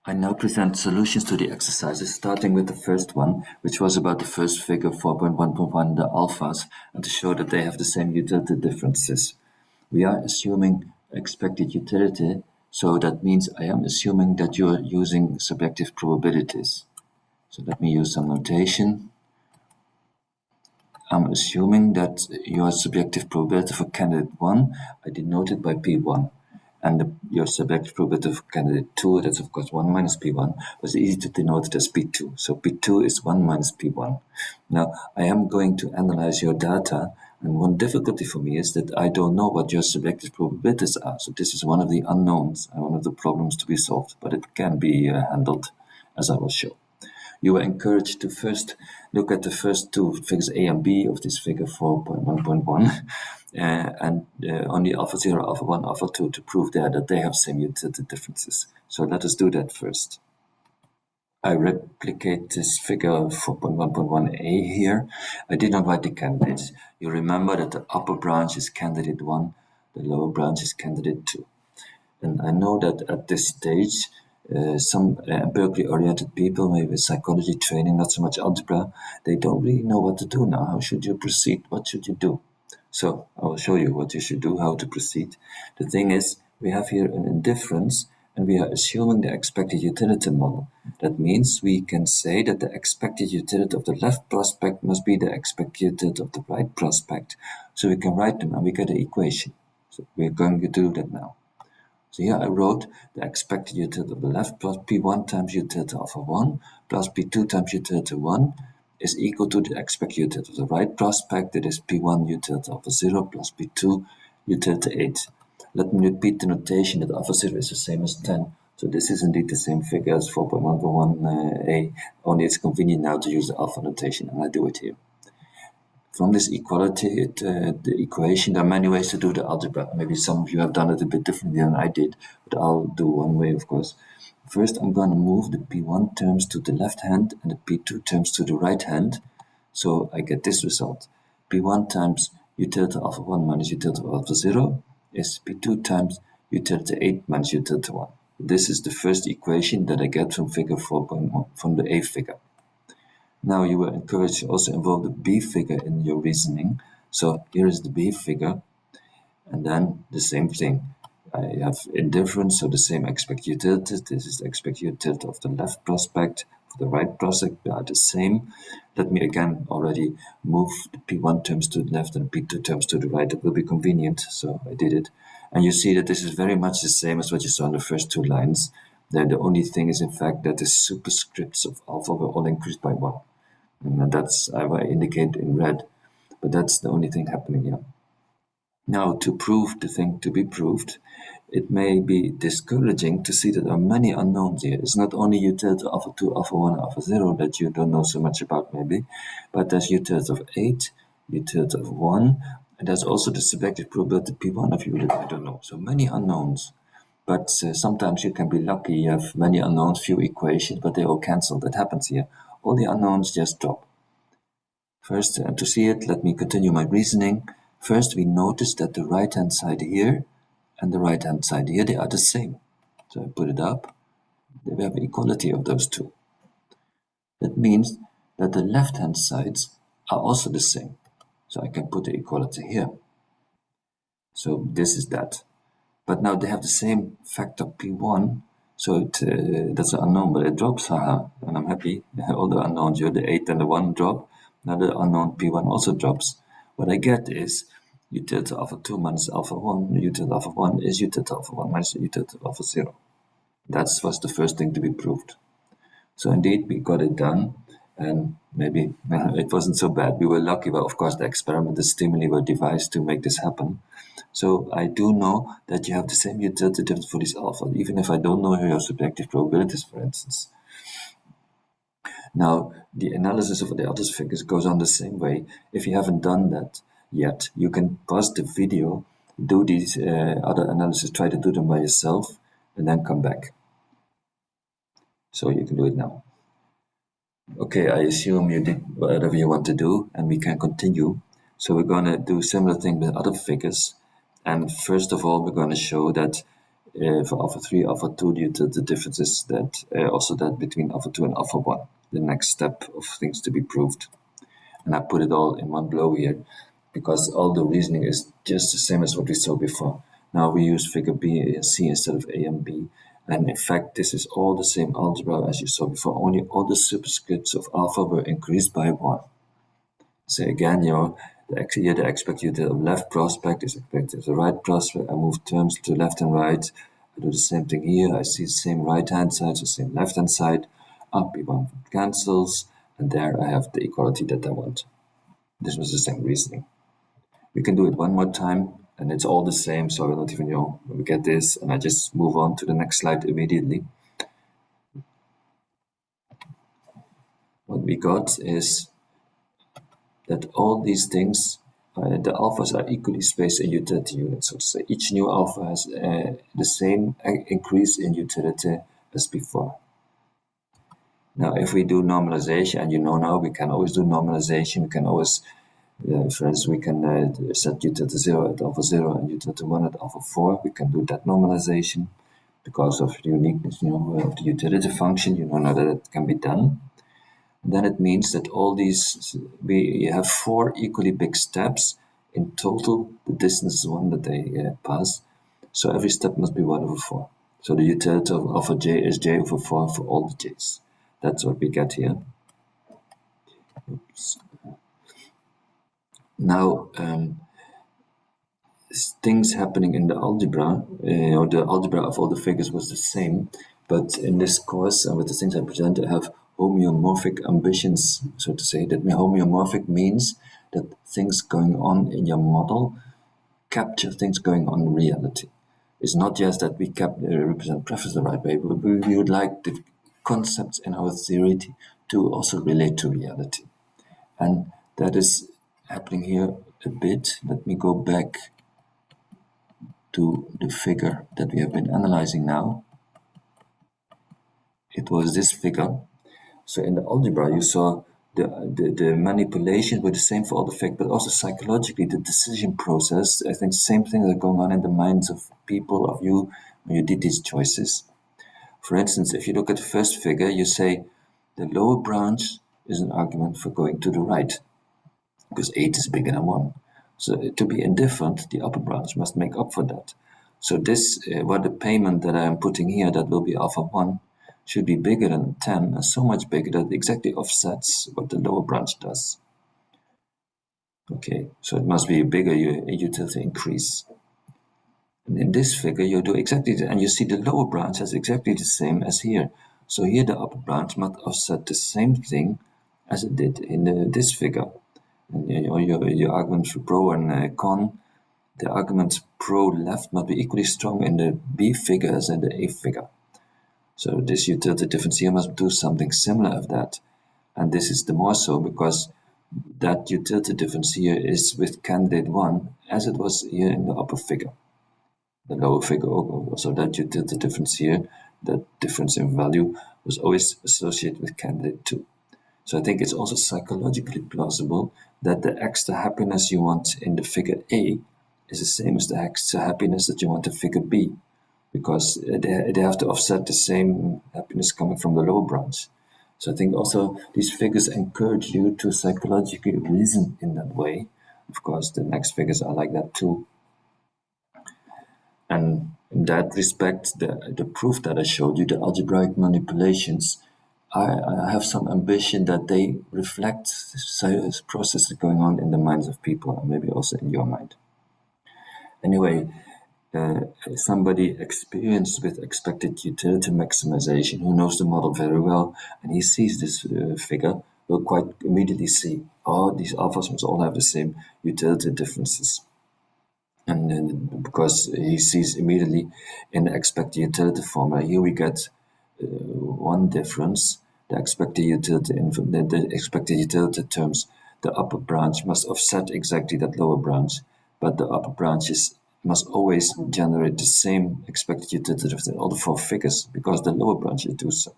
I now present solutions to the exercises, starting with the first one, which was about the first figure 4.1.1, the alphas, and to show that they have the same utility differences. We are assuming expected utility, so that means I am assuming that you are using subjective probabilities. So let me use some notation. I'm assuming that your subjective probability for candidate 1, I denote it by P1. And your subjective probability for candidate 2, that's of course 1 minus P1, was easy to denote it as P2. So P2 is 1 minus P1. Now, I am going to analyze your data, and one difficulty for me is that I don't know what your subjective probabilities are. So this is one of the unknowns and one of the problems to be solved, but it can be handled, as I will show. You are encouraged to first look at the first two figures A and B of this figure 4.1.1 and on the alpha 0, alpha 1, alpha 2 to prove there that they have same utility differences. So let us do that first. I replicate this figure 4.1.1a here. I did not write the candidates. You remember that the upper branch is candidate 1, the lower branch is candidate 2. And I know that at this stage, some empirically oriented people, maybe with psychology training, not so much algebra, they don't really know what to do now. How should you proceed? What should you do? So I will show you what you should do, how to proceed. The thing is, we have here an indifference, and we are assuming the expected utility model. That means we can say that the expected utility of the left prospect must be the expected utility of the right prospect. So we can write them and we get an equation. So we're going to do that now. So here I wrote the expected utility of the left plus P1 times utility alpha 1 plus P2 times utility 1 is equal to the expected utility of the right prospect, that is P1 utility alpha 0 plus P2 utility 8. Let me repeat the notation that alpha 0 is the same as 10. So this is indeed the same figure as 4.1.1a, only it's convenient now to use the alpha notation, and I do it here. From this equality, the equation, there are many ways to do the algebra. Maybe some of you have done it a bit differently than I did, but I'll do one way, of course. First, I'm going to move the P1 terms to the left hand and the P2 terms to the right hand. So I get this result. P1 times utility alpha 1 minus utility alpha 0 is P2 times utility 8 minus utility 1. This is the first equation that I get from figure 4.1, from the A figure. Now you were encouraged to also involve the B figure in your reasoning. So here is the B figure, and then the same thing. I have indifference, so the same expected utilities. This is the expected utility of the left prospect. For the right prospect, they are the same. Let me again already move the P1 terms to the left and P2 terms to the right. It will be convenient, so I did it. And you see that this is very much the same as what you saw in the first two lines. Then the only thing is, in fact, that the superscripts of alpha were all increased by 1. And that's I will indicate in red, but that's the only thing happening here. Now, to prove the thing to be proved, it may be discouraging to see that there are many unknowns here. It's not only utility alpha 2, alpha 1, alpha 0 that you don't know so much about maybe, but there's utility of 8, utility of 1, and there's also the subjective probability P1 of you that I don't know. So many unknowns. But sometimes you can be lucky, you have many unknowns, few equations, but they all cancel. That happens here. All the unknowns just drop. First, to see it, let me continue my reasoning. First, we notice that the right-hand side here and the right-hand side here, they are the same. So I put it up. We have equality of those two. That means that the left-hand sides are also the same. So I can put the equality here. So this is that. But now they have the same factor P1, so that's an unknown, but it drops, haha, and I'm happy. All the unknowns here, the 8 and the 1 drop. Now the unknown P1 also drops. What I get is utility alpha 2 minus alpha 1, utility alpha 1 is utility alpha 1 minus utility alpha 0. That was the first thing to be proved. So indeed, we got it done, and maybe it wasn't so bad. We were lucky, but of course the experiment, the stimuli were devised to make this happen. So I do know that you have the same utility difference for this alpha, even if I don't know your subjective probabilities, for instance. Now, the analysis of the other figures goes on the same way. If you haven't done that yet, you can pause the video, do these other analysis, try to do them by yourself, and then come back. So you can do it now. Okay, I assume you did whatever you want to do, and we can continue. So we're going to do similar thing with other figures. And first of all, we're going to show that For alpha 3, alpha 2, the utility difference is that also that between alpha 2 and alpha 1, the next step of things to be proved. And I put it all in one blow here because all the reasoning is just the same as what we saw before. Now we use figure B and C instead of A and B. And in fact, this is all the same algebra as you saw before, only all the superscripts of alpha were increased by 1. So again, here the expected utility of left prospect is expected of the right prospect. I move terms to left and right. I do the same thing here. I see the same right-hand side, so same left-hand side. Up, B1 cancels, and there I have the equality that I want. This was the same reasoning. We can do it one more time, and it's all the same, so I will not even we get this, and I just move on to the next slide immediately. What we got is that all these things, the alphas are equally spaced in utility units. So to say, each new alpha has the same increase in utility as before. Now, if we do normalization, and now we can always do normalization, we can always, for instance, we can set utility 0 at alpha 0 and utility 1 at alpha 4. We can do that normalization because of the uniqueness of the utility function. Now that it can be done. Then it means that all these, we have 4 equally big steps. In total, the distance is 1 that they pass. So every step must be 1 over 4. So the utility of alpha j is j over 4 for all the j's. That's what we get here. Oops. Now, things happening in the algebra, the algebra of all the figures was the same, but in this course, and with the things I present, I have homeomorphic ambitions, so to say. That homeomorphic means that things going on in your model capture things going on in reality. It's not just that we represent preference the right way, but we would like the concepts in our theory to also relate to reality. And that is happening here a bit. Let me go back to the figure that we have been analyzing now. It was this figure. So in the algebra, you saw the manipulations were the same for all the figures, but also psychologically, the decision process, I think same things are going on in the minds of people, of you, when you did these choices. For instance, if you look at the first figure, you say the lower branch is an argument for going to the right, because 8 is bigger than 1. So to be indifferent, the upper branch must make up for that. So this, what the payment that I am putting here, that will be alpha 1, should be bigger than 10, and so much bigger that it exactly offsets what the lower branch does. Okay, so it must be a bigger utility increase. And in this figure, you do exactly that, and you see the lower branch is exactly the same as here. So here the upper branch must offset the same thing as it did in this figure. And your arguments for pro and con, the arguments pro left must be equally strong in the B figure as in the A figure. So this utility difference here must do something similar of that. And this is the more so because that utility difference here is with candidate 1 as it was here in the upper figure. The lower figure also, that utility difference here, that difference in value, was always associated with candidate 2. So I think it's also psychologically plausible that the extra happiness you want in the figure A is the same as the extra happiness that you want in figure B, because they have to offset the same happiness coming from the lower branch. So I think also these figures encourage you to psychologically reason in that way. Of course, the next figures are like that too. And in that respect, the proof that I showed you, the algebraic manipulations, I have some ambition that they reflect processes going on in the minds of people, and maybe also in your mind. Anyway, somebody experienced with expected utility maximization, who knows the model very well, and he sees this figure, will quite immediately see, oh, these alphas must all have the same utility differences. And then because he sees immediately in the expected utility formula, here we get one difference. The expected utility terms, the upper branch must offset exactly that lower branch, but the upper branches must always generate the same expected utility difference in all the 4 figures, because the lower branches do so.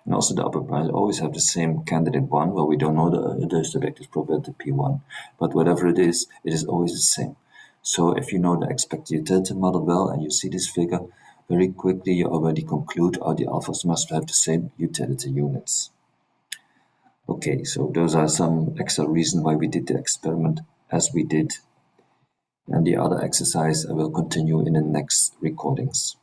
And also the upper branch always have the same candidate 1. Well, we don't know the subjective probability P1, but whatever it is always the same. So if you know the expected utility model well and you see this figure, very quickly you already conclude all the alphas must have the same utility units. Okay, so those are some extra reasons why we did the experiment as we did. And the other exercise I will continue in the next recordings.